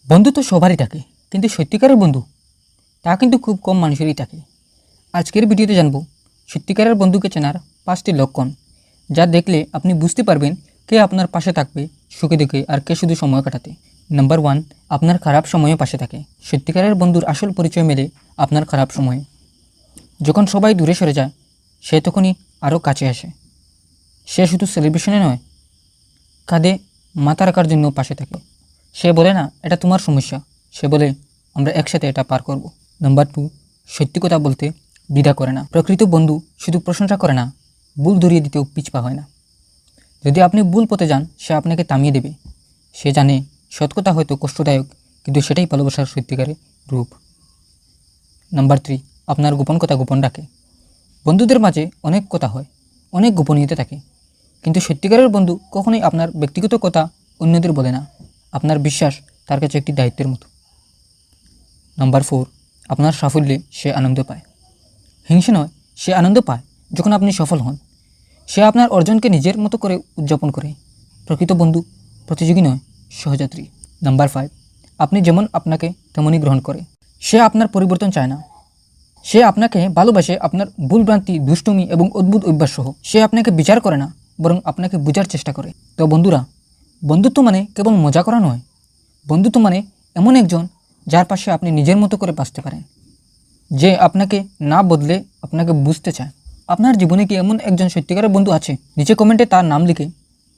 বন্ধু তো সবারই থাকে, কিন্তু সত্যিকারের বন্ধু তা কিন্তু খুব কম মানুষেরই থাকে। আজকের ভিডিওতে জানবো সত্যিকারের বন্ধুকে চেনার 5টি লক্ষণ, যা দেখলে আপনি বুঝতে পারবেন কে আপনার পাশে থাকবে সুখে দুঃখে আর কে শুধু সময় কাটাতে। নাম্বার 1, আপনার খারাপ সময়ে পাশে থাকে। সত্যিকারের বন্ধুর আসল পরিচয় মেলে আপনার খারাপ সময়ে। যখন সবাই দূরে সরে যায়, সে তখনই আরও কাছে আসে। সে শুধু সেলিব্রেশনে নয়, কাঁধে মাথা রাখার জন্য পাশে থাকে। সে বলে না এটা তোমার সমস্যা, সে বলে আমরা একসাথে এটা পার করব। নাম্বার 2, সত্যি কথা বলতে দ্বিধা করে না। প্রকৃত বন্ধু শুধু প্রশংসা করে না, ভুল ধরিয়ে দিতেও পিছপা হয় না। যদি আপনি ভুল পথে যান, সে আপনাকে থামিয়ে দেবে। সে জানে সৎ কথা হয়তো কষ্টদায়ক, কিন্তু সেটাই ভালোবাসার সত্যিকারের রূপ। নাম্বার 3, আপনার গোপন কথা গোপন রাখে। বন্ধুদের মাঝে অনেক কথা হয়, অনেক গোপনীয়তা থাকে, কিন্তু সত্যিকারের বন্ধু কখনোই আপনার ব্যক্তিগত কথা অন্যদের বলে না। আপনার বিশ্বাস তার কাছে একটি দায়িত্বের মতো। নাম্বার 4, আপনার সাফল্যে সে আনন্দ পায়। হিংসা নয়, সে আনন্দ পায় যখন আপনি সফল হন। সে আপনার অর্জনকে নিজের মতো করে উদযাপন করে। প্রকৃত বন্ধু প্রতিযোগী নয়, সহযাত্রী। নাম্বার 5, আপনি যেমন আপনাকে তেমনই গ্রহণ করে। সে আপনার পরিবর্তন চায় না। সে আপনাকে ভালোবাসে আপনার ভুলভ্রান্তি, দুষ্টুমি এবং অদ্ভুত অভ্যাস সহ। সে আপনাকে বিচার করে না, বরং আপনাকে বোঝার চেষ্টা করে। তো বন্ধুরা, বন্ধুত্ব মানে কেবল মজা করা নয়। বন্ধুত্ব মানে এমন একজন যার পাশে আপনি নিজের মতো করে বাঁচতে পারেন, যে আপনাকে না বদলে আপনাকে বুঝতে চায়। আপনার জীবনে কি এমন একজন সত্যিকারের বন্ধু আছে? নিচে কমেন্টে তার নাম লিখে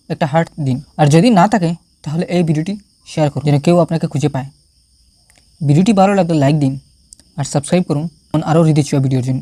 একটা হার্ট দিন। আর যদি না থাকে, তাহলে এই ভিডিওটি শেয়ার করুন, যেন কেউ আপনাকে খুঁজে পায়। ভিডিওটি ভালো লাগলে লাইক দিন আর সাবস্ক্রাইব করুন আরও হৃদয় ছোঁয়া ভিডিওর জন্য।